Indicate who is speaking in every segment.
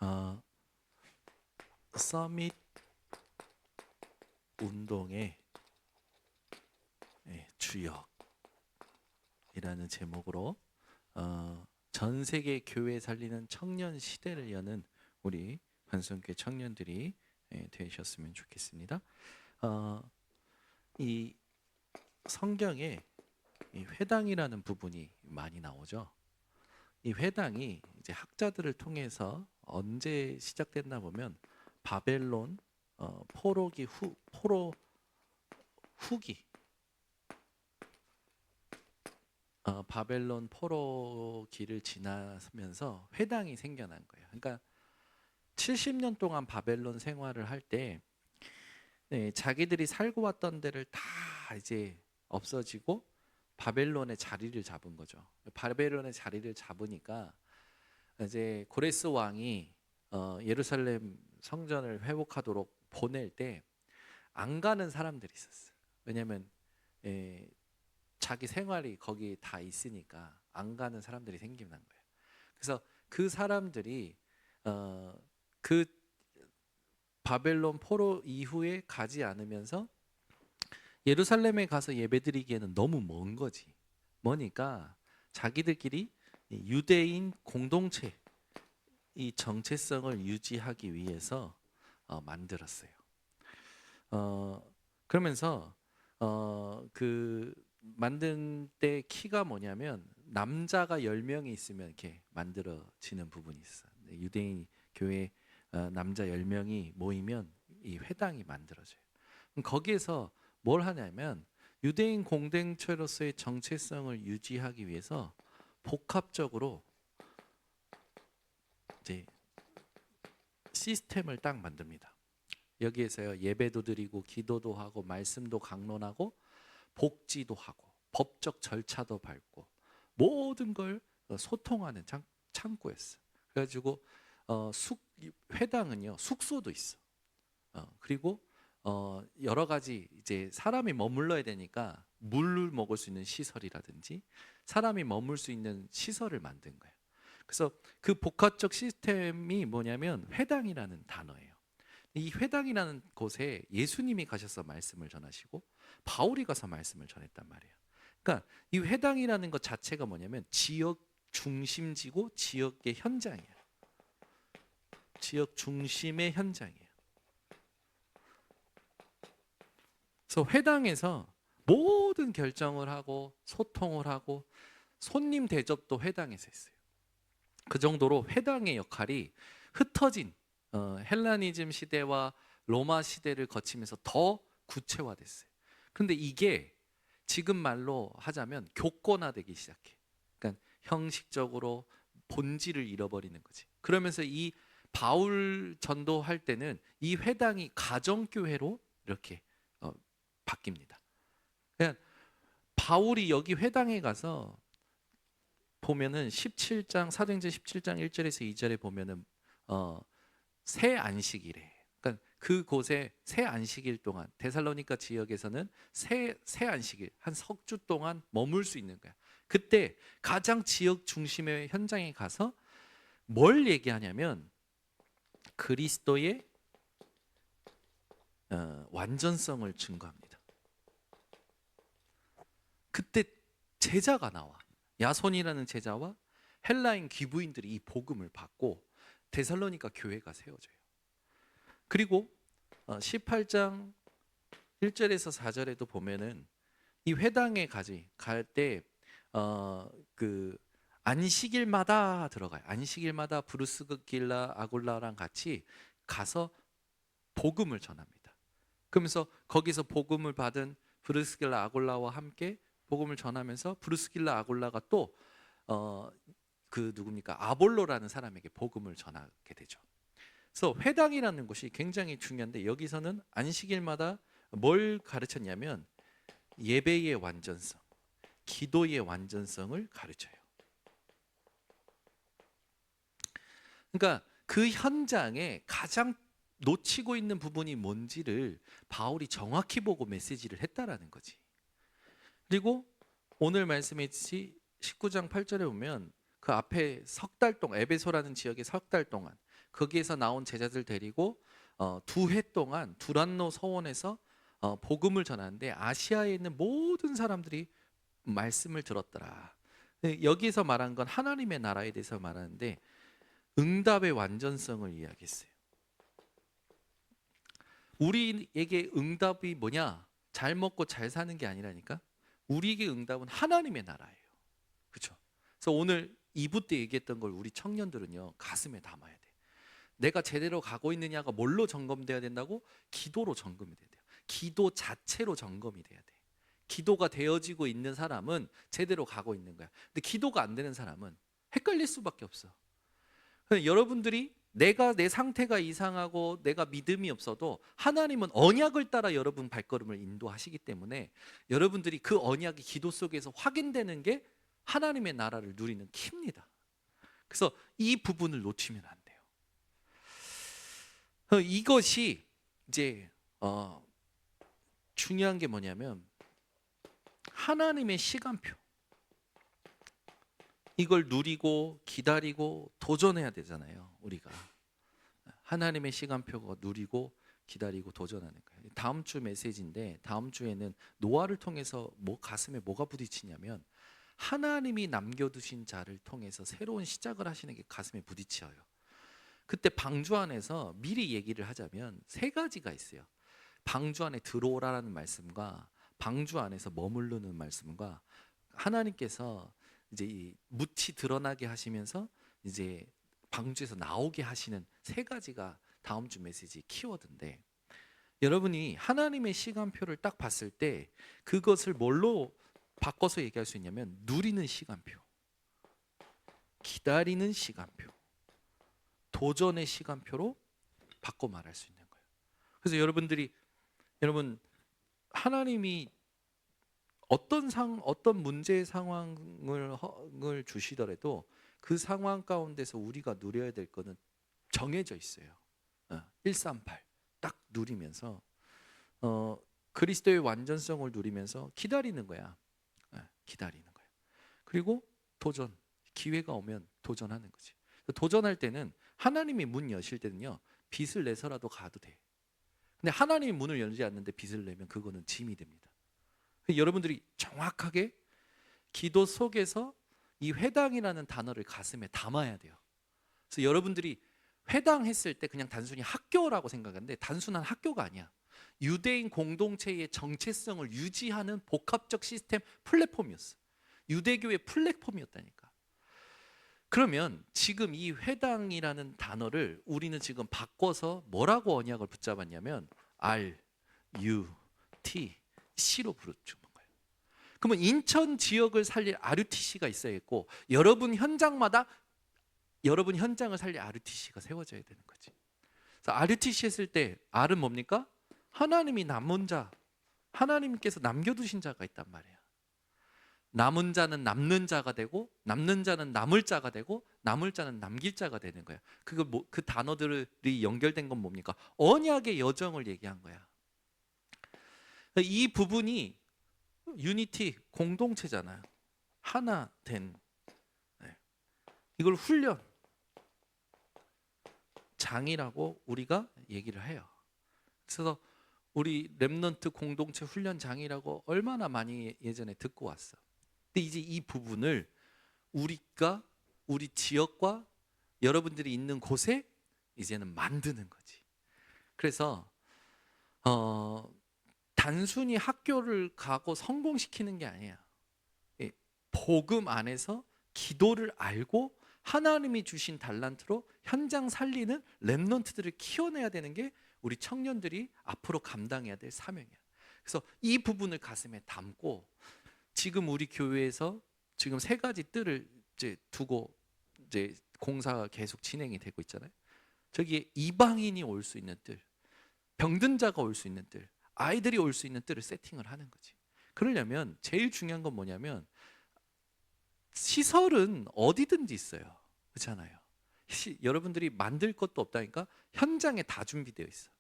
Speaker 1: 어, 서밋 운동의 주역이라는 제목으로 전 세계 교회 살리는 청년 시대를 여는 우리 반성교회 청년들이 되셨으면 좋겠습니다. 이 성경에 이 회당이라는 부분이 많이 나오죠. 이 회당이 이제 학자들을 통해서 언제 시작됐나 보면 바벨론 포로 후기 바벨론 포로기를 지나면서 회당이 생겨난 거예요. 그러니까 70년 동안 바벨론 생활을 할 때 자기들이 살고 왔던 데를 다 이제 없어지고 바벨론의 자리를 잡은 거죠. 바벨론의 자리를 잡으니까 이제 고레스 왕이 예루살렘 성전을 회복하도록 보낼 때 안 가는 사람들이 있었어요. 왜냐하면 자기 생활이 거기 다 있으니까 안 가는 사람들이 생기는 거예요. 그래서 그 사람들이 그 바벨론 포로 이후에 가지 않으면서 예루살렘에 가서 예배드리기에는 너무 먼 거지. 뭐니까 자기들끼리 유대인 공동체 이 정체성을 유지하기 위해서 만들었어요. 그러면서 그 만든 때 키가 뭐냐면 남자가 10명이 있으면 이렇게 만들어지는 부분이 있어요. 유대인 교회 남자 10명이 모이면 이 회당이 만들어져요. 거기에서 뭘 하냐면 유대인 공동체로서의 정체성을 유지하기 위해서 복합적으로 이제 시스템을 딱 만듭니다. 여기에서요 예배도 드리고 기도도 하고 말씀도 강론하고 복지도 하고 법적 절차도 밟고 모든 걸 소통하는 창구였어. 그래가지고 회당은요 숙소도 있어. 그리고 여러 가지 이제 사람이 머물러야 되니까 물을 먹을 수 있는 시설이라든지 사람이 머물 수 있는 시설을 만든 거예요. 그래서 그 복합적 시스템이 뭐냐면 회당이라는 단어예요. 이 회당이라는 곳에 예수님이 가셔서 말씀을 전하시고 바울이 가서 말씀을 전했단 말이에요. 그러니까 이 회당이라는 것 자체가 뭐냐면 지역 중심지고 지역의 현장이에요. 지역 중심의 현장이에요. 그래서 회당에서 모든 결정을 하고 소통을 하고 손님 대접도 회당에서 했어요. 그 정도로 회당의 역할이 흩어진 헬라니즘 시대와 로마 시대를 거치면서 더 구체화됐어요. 그런데 이게 지금 말로 하자면 교권화되기 시작해. 그러니까 형식적으로 본질을 잃어버리는 거지. 그러면서 이 바울 전도할 때는 이 회당이 가정교회로 이렇게 바뀝니다. 그냥 바울이 여기 회당에 가서 보면은 17장 사도행전 17장 1절에서 2절에 보면은 새 안식일에 그러니까 그곳에 새 안식일 동안 데살로니가 지역에서는 새 안식일 한 석 주 동안 머물 수 있는 거야. 그때 가장 지역 중심의 현장에 가서 뭘 얘기하냐면 그리스도의 완전성을 증거합니다. 그때 제자가 나와. 야손이라는 제자와 헬라인 귀부인들이 이 복음을 받고 데살로니가 교회가 세워져요. 그리고 18장 1절에서 4절에도 보면은 이 회당에 갈 때 그 안식일마다 들어가요. 안식일마다 브루스길라 아굴라랑 같이 가서 복음을 전합니다. 그러면서 거기서 복음을 받은 브루스길라 아굴라와 함께 복음을 전하면서 브루스길라 아굴라가 또 그 누굽니까 아볼로라는 사람에게 복음을 전하게 되죠. 그래서 회당이라는 것이 굉장히 중요한데 여기서는 안식일마다 뭘 가르쳤냐면 예배의 완전성, 기도의 완전성을 가르쳐요. 그러니까 그 현장에 가장 놓치고 있는 부분이 뭔지를 바울이 정확히 보고 메시지를 했다라는 거지. 그리고 오늘 말씀했듯이 19장 8절에 보면 그 앞에 석 달 동안 에베소라는 지역에 석 달 동안 거기에서 나온 제자들 데리고 2회 동안 두란노 서원에서 복음을 전하는데 아시아에 있는 모든 사람들이 말씀을 들었더라. 여기서 말한 건 하나님의 나라에 대해서 말하는데 응답의 완전성을 이야기했어요. 우리에게 응답이 뭐냐? 잘 먹고 잘 사는 게 아니라니까. 우리에게 응답은 하나님의 나라예요. 그렇죠? 그래서 오늘 2부 때 얘기했던 걸 우리 청년들은요 가슴에 담아야 돼. 내가 제대로 가고 있느냐가 뭘로 점검돼야 된다고? 기도로 점검이 돼야 돼요. 기도 자체로 점검이 돼야 돼. 기도가 되어지고 있는 사람은 제대로 가고 있는 거야. 근데 기도가 안 되는 사람은 헷갈릴 수밖에 없어. 여러분들이 내가 내 상태가 이상하고 내가 믿음이 없어도 하나님은 언약을 따라 여러분 발걸음을 인도하시기 때문에 여러분들이 그 언약이 기도 속에서 확인되는 게 하나님의 나라를 누리는 키입니다. 그래서 이 부분을 놓치면 안 돼요. 이것이 이제 중요한 게 뭐냐면 하나님의 시간표. 이걸 누리고 기다리고 도전해야 되잖아요. 우리가 하나님의 시간표가 누리고 기다리고 도전하는 거예요. 다음 주 메시지인데 다음 주에는 노아를 통해서 가슴에 뭐가 부딪히냐면 하나님이 남겨두신 자를 통해서 새로운 시작을 하시는 게 가슴에 부딪혀요. 그때 방주 안에서 미리 얘기를 하자면 3가지가 있어요. 방주 안에 들어오라라는 말씀과 방주 안에서 머무르는 말씀과 하나님께서 이제 이 묻이 드러나게 하시면서 이제 방주에서 나오게 하시는 3가지가 다음 주 메시지 키워드인데 여러분이 하나님의 시간표를 딱 봤을 때 그것을 뭘로 바꿔서 얘기할 수 있냐면 누리는 시간표, 기다리는 시간표, 도전의 시간표로 바꿔 말할 수 있는 거예요. 그래서 여러분 하나님이 어떤 문제의 상황을 주시더라도 그 상황 가운데서 우리가 누려야 될 거는 정해져 있어요. 138 딱 누리면서 그리스도의 완전성을 누리면서 기다리는 거야. 기다리는 거야. 그리고 도전, 기회가 오면 도전하는 거지. 도전할 때는 하나님이 문 여실 때는요 빚을 내서라도 가도 돼. 근데 하나님이 문을 열지 않는데 빚을 내면 그거는 짐이 됩니다. 여러분들이 정확하게 기도 속에서 이 회당이라는 단어를 가슴에 담아야 돼요. 그래서 여러분들이 회당했을 때 그냥 단순히 학교라고 생각하는데 단순한 학교가 아니야. 유대인 공동체의 정체성을 유지하는 복합적 시스템 플랫폼이었어. 유대교의 플랫폼이었다니까. 그러면 지금 이 회당이라는 단어를 우리는 지금 바꿔서 뭐라고 언약을 붙잡았냐면 R, U, T, C로 부르는 거예요. 그러면 인천 지역을 살릴 RUTC가 있어야겠고 여러분 현장마다 여러분 현장을 살릴 RUTC가 세워져야 되는 거지. 그래서 RUTC 했을 때 R은 뭡니까? 하나님이 남은 자, 하나님께서 남겨두신 자가 있단 말이야. 남은 자는 남는 자가 되고 남는 자는 남을 자가 되고 남을 자는 남길 자가 되는 거야. 그 단어들이 연결된 건 뭡니까? 언약의 여정을 얘기한 거야. 이 부분이 유니티 공동체잖아요. 하나 된 이걸 훈련 장이라고 우리가 얘기를 해요. 그래서 우리 렘넌트 공동체 훈련 장이라고 얼마나 많이 예전에 듣고 왔어. 근데 이제 이 부분을 우리 지역과 여러분들이 있는 곳에 이제는 만드는 거지. 그래서 단순히 학교를 가고 성공시키는 게 아니야. 복음 안에서 기도를 알고 하나님이 주신 달란트로 현장 살리는 렘넌트들을 키워내야 되는 게 우리 청년들이 앞으로 감당해야 될 사명이야. 그래서 이 부분을 가슴에 담고 지금 우리 교회에서 지금 3가지 뜰을 이제 두고 이제 공사가 계속 진행이 되고 있잖아요. 저기에 이방인이 올 수 있는 뜰, 병든 자가 올 수 있는 뜰, 아이들이 올 수 있는 뜰을 세팅을 하는 거지. 그러려면 제일 중요한 건 뭐냐면 시설은 어디든지 있어요. 그렇잖아요. 여러분들이 만들 것도 없다니까 현장에 다 준비되어 있어.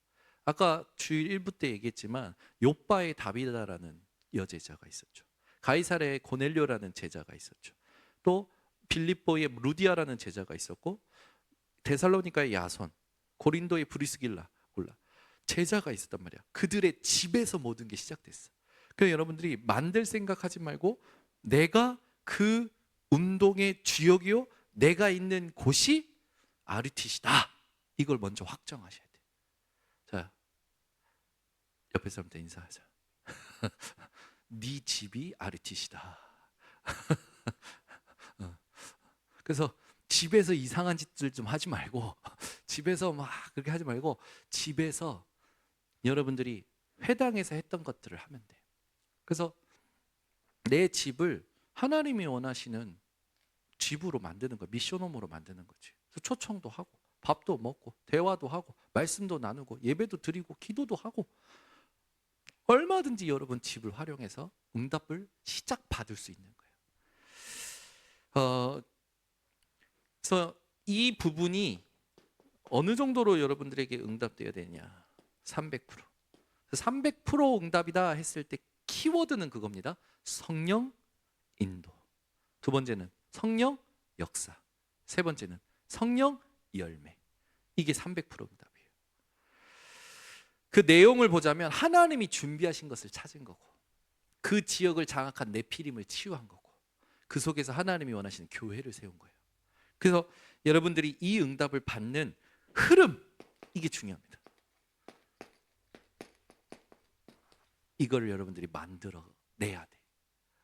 Speaker 1: 아까 주일 1부 때 얘기했지만 욥바의 다비다라는 여제자가 있었죠. 가이사랴의 고넬료라는 제자가 있었죠. 또 빌립보에 루디아라는 제자가 있었고 데살로니가의 야손, 고린도의 브리스길라 제자가 있었단 말이야. 그들의 집에서 모든 게 시작됐어. 그래서 여러분들이 만들 생각하지 말고 내가 그 운동의 주역이요, 내가 있는 곳이 RUTC다. 이걸 먼저 확정하셔야 돼요. 자, 옆에 사람한테 인사하자. 네 집이 RUTC다. 그래서 집에서 이상한 짓들 좀 하지 말고 집에서 막 그렇게 하지 말고 집에서 여러분들이 회당에서 했던 것들을 하면 돼요. 그래서 내 집을 하나님이 원하시는 집으로 만드는 거예요. 미션홈으로 만드는 거지. 그래서 초청도 하고 밥도 먹고 대화도 하고 말씀도 나누고 예배도 드리고 기도도 하고 얼마든지 여러분 집을 활용해서 응답을 시작받을 수 있는 거예요. 그래서 이 부분이 어느 정도로 여러분들에게 응답되어야 되냐? 300%. 300% 응답이다 했을 때 키워드는 그겁니다. 성령 인도. 두 번째는 성령 역사. 세 번째는 성령 열매. 이게 300% 응답이에요. 그 내용을 보자면 하나님이 준비하신 것을 찾은 거고, 그 지역을 장악한 네피림을 치유한 거고, 그 속에서 하나님이 원하시는 교회를 세운 거예요. 그래서 여러분들이 이 응답을 받는 흐름, 이게 중요합니다. 이거를 여러분들이 만들어 내야 돼.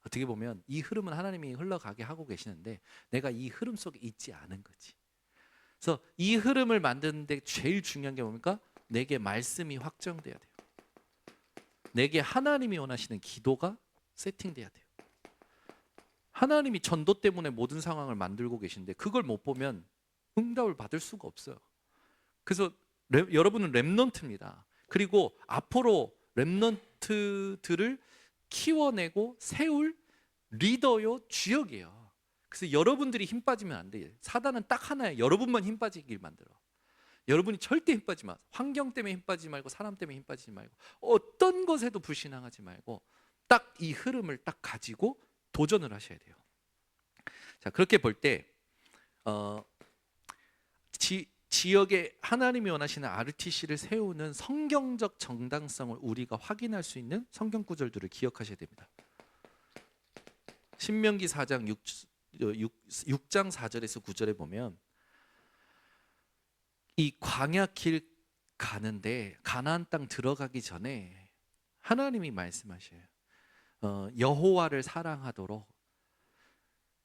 Speaker 1: 어떻게 보면 이 흐름은 하나님이 흘러가게 하고 계시는데 내가 이 흐름 속에 있지 않은 거지. 그래서 이 흐름을 만드는데 제일 중요한 게 뭡니까? 내게 말씀이 확정돼야 돼요. 내게 하나님이 원하시는 기도가 세팅돼야 돼요. 하나님이 전도 때문에 모든 상황을 만들고 계신데 그걸 못 보면 응답을 받을 수가 없어요. 그래서 여러분은 렘넌트입니다. 그리고 앞으로 렘넌트들을 키워내고 세울 리더요, 주역이에요. 그래서 여러분들이 힘 빠지면 안 돼요. 사단은 딱 하나예요. 여러분만 힘 빠지길 만들어. 여러분이 절대 힘 빠지지 마. 환경 때문에 힘 빠지지 말고 사람 때문에 힘 빠지지 말고 어떤 것에도 불신앙하지 말고 딱 이 흐름을 딱 가지고 도전을 하셔야 돼요. 자, 그렇게 볼 때 지역에 하나님이 원하시는 RUTC를 세우는 성경적 정당성을 우리가 확인할 수 있는 성경 구절들을 기억하셔야 됩니다. 신명기 4장 6장 4절에서 9절에 보면 이 광야길 가는데 가나안 땅 들어가기 전에 하나님이 말씀하셔요. 여호와를 사랑하도록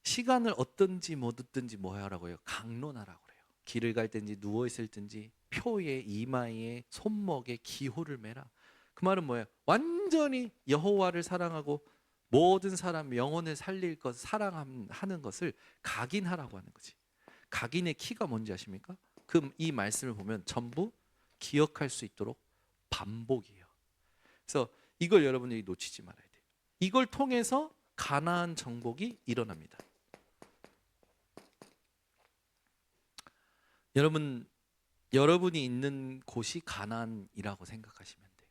Speaker 1: 시간을 얻든지 못 얻든지 뭐 하라고 해요? 강론하라고 그래요. 길을 갈 땐지 누워 있을 땐지 표에 이마에 손목에 기호를 매라. 그 말은 뭐예요? 완전히 여호와를 사랑하고 모든 사람 영혼을 살릴 것 사랑하는 것을 각인하라고 하는 거지. 각인의 키가 뭔지 아십니까? 이 말씀을 보면 전부 기억할 수 있도록 반복이에요. 그래서 이걸 여러분들이 놓치지 말아야 돼요. 이걸 통해서 가나안 정복이 일어납니다. 여러분이 있는 곳이 가나안이라고 생각하시면 돼요.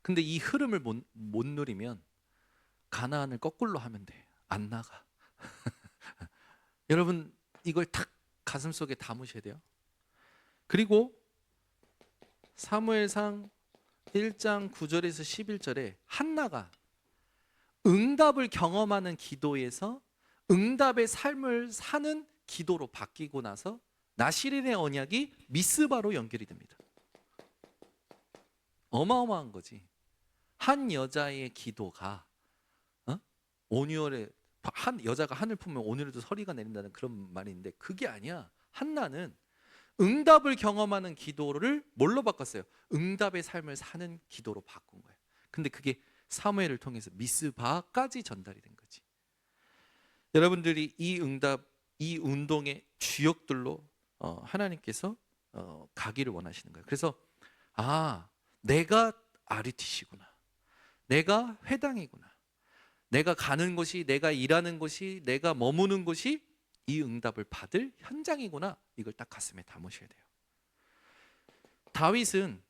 Speaker 1: 근데 이 흐름을 못 누리면 가나안을 거꾸로 하면 돼. 안 나가. 여러분 이걸 탁 가슴속에 담으셔야 돼요. 그리고 사무엘상 1장 9절에서 11절에 한나가 응답을 경험하는 기도에서 응답의 삶을 사는 기도로 바뀌고 나서 나시린의 언약이 미스바로 연결이 됩니다. 어마어마한 거지. 한 여자의 기도가 온유월에 한 여자가 하늘 품으면 온유월에도 서리가 내린다는 그런 말이 있는데 그게 아니야. 한나는 응답을 경험하는 기도를 뭘로 바꿨어요? 응답의 삶을 사는 기도로 바꾼 거예요. 근데 그게 사무엘을 통해서 미스바까지 전달이 된 거지. 여러분들이 이 응답, 이 운동의 주역들로 하나님께서 가기를 원하시는 거예요. 그래서 내가 RUTC구나. 내가 회당이구나. 내가 가는 곳이, 내가 일하는 곳이, 내가 머무는 곳이 이 응답을 받을 현장이구나. 이걸 딱 가슴에 담으셔야 돼요. 다윗은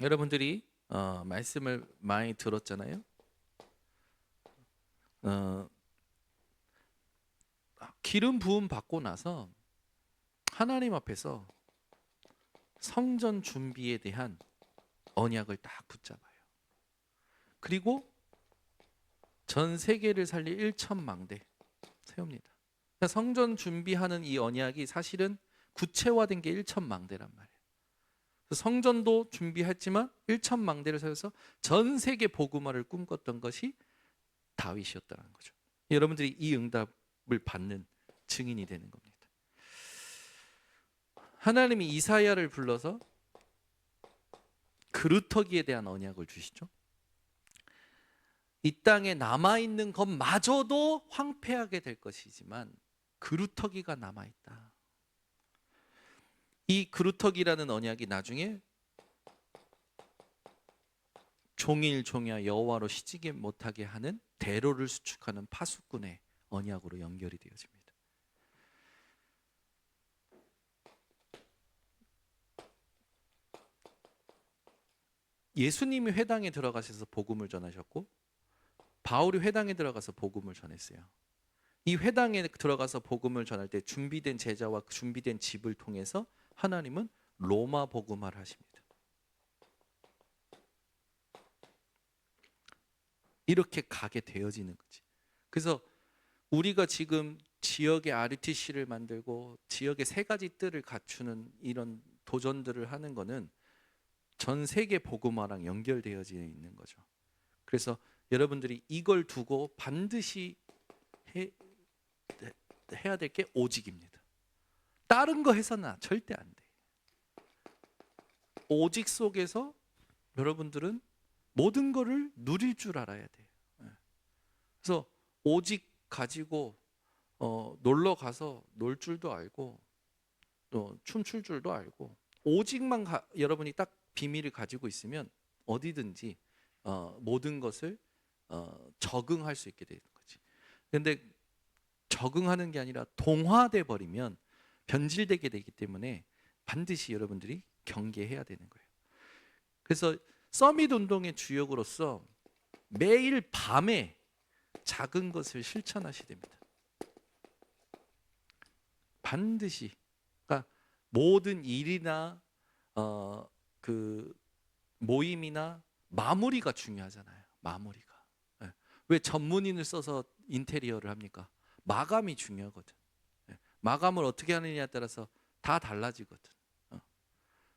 Speaker 1: 여러분들이 말씀을 많이 들었잖아요. 기름 부음 받고 나서 하나님 앞에서 성전 준비에 대한 언약을 딱 붙잡아요. 그리고 전 세계를 살릴 1천망대 세웁니다. 그러니까 성전 준비하는 이 언약이 사실은 구체화된 게 1천망대란 말이에요. 성전도 준비했지만 1천망대를 세워서 전 세계 복음화를 꿈꿨던 것이 다윗이었다는 거죠. 여러분들이 이 응답을 받는 증인이 되는 겁니다. 하나님이 이사야를 불러서 그루터기에 대한 언약을 주시죠. 이 땅에 남아있는 것마저도 황폐하게 될 것이지만 그루터기가 남아있다. 이 그루터기라는 언약이 나중에 종일 종야 여호와로 시지게 못하게 하는 대로를 수축하는 파수꾼의 언약으로 연결이 되어집니다. 예수님이 회당에 들어가셔서 복음을 전하셨고 바울이 회당에 들어가서 복음을 전했어요. 이 회당에 들어가서 복음을 전할 때 준비된 제자와 준비된 집을 통해서 하나님은 로마 복음화를 하십니다. 이렇게 가게 되어지는 거지. 그래서 우리가 지금 지역의 RUTC를 만들고 지역의 세 가지 뜰을 갖추는 이런 도전들을 하는 거는 전 세계 복음화랑 연결되어져 있는 거죠. 그래서 여러분들이 이걸 두고 반드시 해야 될 게 오직입니다. 다른 거 해서는 절대 안 돼. 오직 속에서 여러분들은 모든 거를 누릴 줄 알아야 돼요. 그래서 오직 가지고 놀러 가서 놀 줄도 알고 또 춤출 줄도 알고 오직만 여러분이 딱 비밀을 가지고 있으면 어디든지 모든 것을 적응할 수 있게 되는 거지. 그런데 적응하는 게 아니라 동화돼 버리면 변질되게 되기 때문에 반드시 여러분들이 경계해야 되는 거예요. 그래서 서밋 운동의 주역으로서 매일 밤에 작은 것을 실천하셔야 됩니다. 반드시. 그러니까 모든 일이나 그 모임이나 마무리가 중요하잖아요. 마무리가. 네. 왜 전문인을 써서 인테리어를 합니까? 마감이 중요하거든. 네. 마감을 어떻게 하느냐에 따라서 다 달라지거든.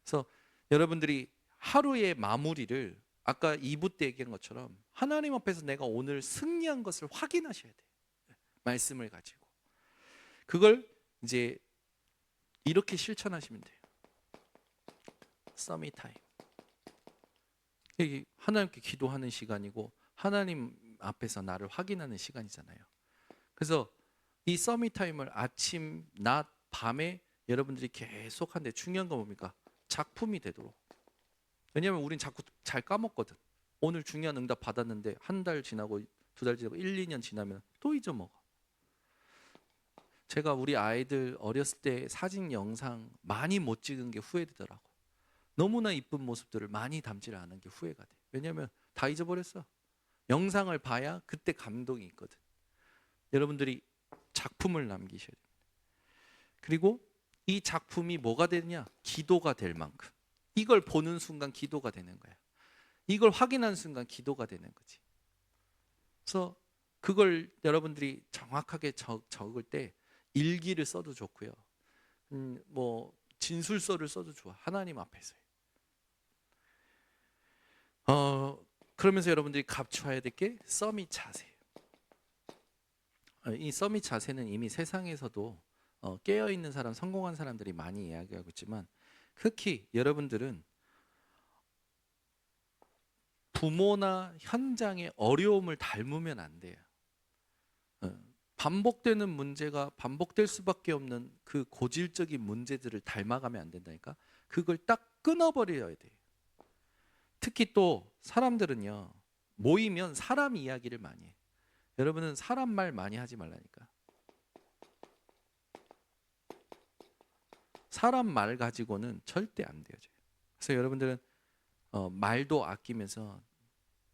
Speaker 1: 그래서 여러분들이 하루의 마무리를 아까 2부 때 얘기한 것처럼 하나님 앞에서 내가 오늘 승리한 것을 확인하셔야 돼요. 말씀을 가지고. 그걸 이제 이렇게 실천하시면 돼요. 서밋 타임. 이게 하나님께 기도하는 시간이고 하나님 앞에서 나를 확인하는 시간이잖아요. 그래서 이 서밋 타임을 아침, 낮, 밤에 여러분들이 계속 하는데 중요한 건 뭡니까? 작품이 되도록. 왜냐하면 우린 자꾸 잘 까먹거든. 오늘 중요한 응답 받았는데 한 달 지나고 2달 지나고 1, 2년 지나면 또 잊어먹어. 제가 우리 아이들 어렸을 때 사진 영상 많이 못 찍은 게 후회되더라고. 너무나 이쁜 모습들을 많이 담지 않은 게 후회가 돼. 왜냐하면 다 잊어버렸어. 영상을 봐야 그때 감동이 있거든. 여러분들이 작품을 남기셔야 됩니다. 그리고 이 작품이 뭐가 되느냐? 기도가 될 만큼. 이걸 보는 순간 기도가 되는 거야. 이걸 확인하는 순간 기도가 되는 거지. 그래서 그걸 여러분들이 정확하게 적을 때 일기를 써도 좋고요. 뭐 진술서를 써도 좋아. 하나님 앞에서. 그러면서 여러분들이 갖춰야 될 게 서밋 자세. 이 서밋 자세는 이미 세상에서도 깨어 있는 사람, 성공한 사람들이 많이 이야기하고 있지만 특히 여러분들은 부모나 현장의 어려움을 닮으면 안 돼요. 반복되는 문제가 반복될 수밖에 없는 그 고질적인 문제들을 닮아가면 안 된다니까. 그걸 딱 끊어버려야 돼요. 특히 또 사람들은요, 모이면 사람 이야기를 많이 해. 여러분은 사람 말 많이 하지 말라니까. 사람 말 가지고는 절대 안 돼요. 그래서 여러분들은 말도 아끼면서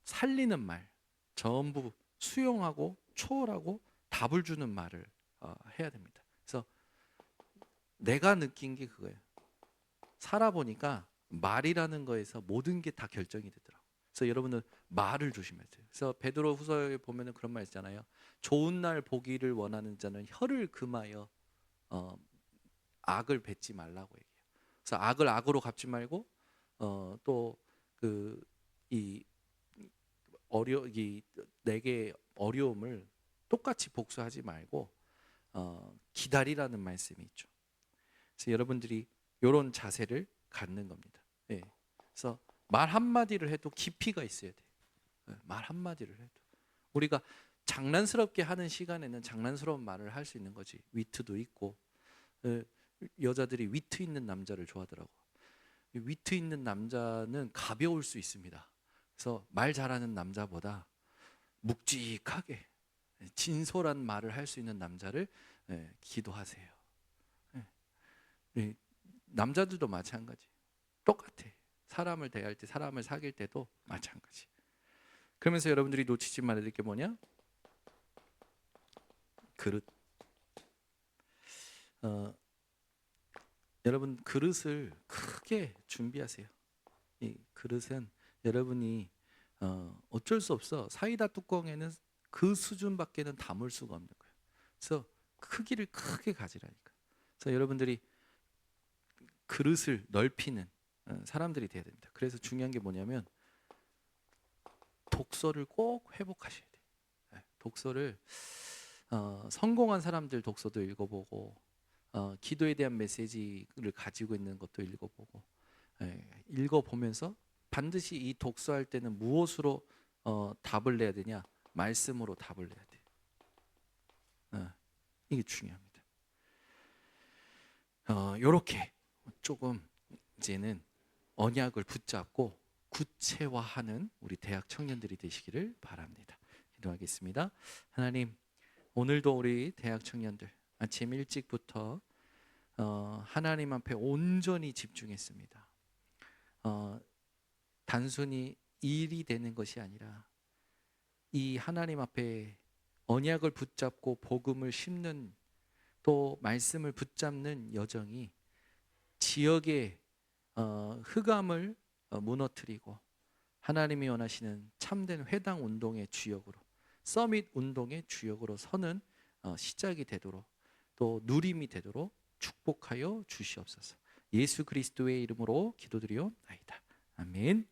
Speaker 1: 살리는 말 전부 수용하고 초월하고 답을 주는 말을 해야 됩니다. 그래서 내가 느낀 게 그거예요. 살아보니까 말이라는 거에서 모든 게 다 결정이 되더라고요. 그래서 여러분은 말을 조심해야 돼요. 그래서 베드로 후서에 보면은 그런 말 있잖아요. 좋은 날 보기를 원하는 자는 혀를 금하여 어, 악을 뱉지 말라고 얘기해요. 그래서 악을 악으로 갚지 말고 또그이 이 내게 어려움을 똑같이 복수하지 말고 기다리라는 말씀이 있죠. 그래서 여러분들이 이런 자세를 갖는 겁니다. 예. 그래서 말 한마디를 해도 깊이가 있어야 돼요. 예. 말 한마디를 해도 우리가 장난스럽게 하는 시간에는 장난스러운 말을 할 수 있는 거지. 위트도 있고 예. 여자들이 위트 있는 남자를 좋아하더라고. 위트 있는 남자는 가벼울 수 있습니다. 그래서 말 잘하는 남자보다 묵직하게 진솔한 말을 할 수 있는 남자를 기도하세요. 남자들도 마찬가지. 똑같아. 사람을 대할 때, 사람을 사귈 때도 마찬가지. 그러면서 여러분들이 놓치지 말아야 될 게 뭐냐? 그릇. 여러분 그릇을 크게 준비하세요. 이 그릇은 여러분이 어쩔 수 없어. 사이다 뚜껑에는 그 수준밖에는 담을 수가 없는 거예요. 그래서 크기를 크게 가지라니까. 그래서 여러분들이 그릇을 넓히는 사람들이 돼야 됩니다. 그래서 중요한 게 뭐냐면 독서를 꼭 회복하셔야 돼요. 독서를 성공한 사람들 독서도 읽어보고 기도에 대한 메시지를 가지고 있는 것도 읽어보고 읽어보면서 반드시 이 독서할 때는 무엇으로 답을 내야 되냐? 말씀으로 답을 내야 돼요. 이게 중요합니다. 요렇게 조금 이제는 언약을 붙잡고 구체화하는 우리 대학 청년들이 되시기를 바랍니다. 기도하겠습니다. 하나님, 오늘도 우리 대학 청년들 아침 일찍부터 하나님 앞에 온전히 집중했습니다. 단순히 일이 되는 것이 아니라 이 하나님 앞에 언약을 붙잡고 복음을 심는 또 말씀을 붙잡는 여정이 지역의 흑암을 무너뜨리고 하나님이 원하시는 참된 회당 운동의 주역으로 서밋 운동의 주역으로 서는 시작이 되도록 또 누림이 되도록 축복하여 주시옵소서. 예수 그리스도의 이름으로 기도드리옵나이다. 아멘.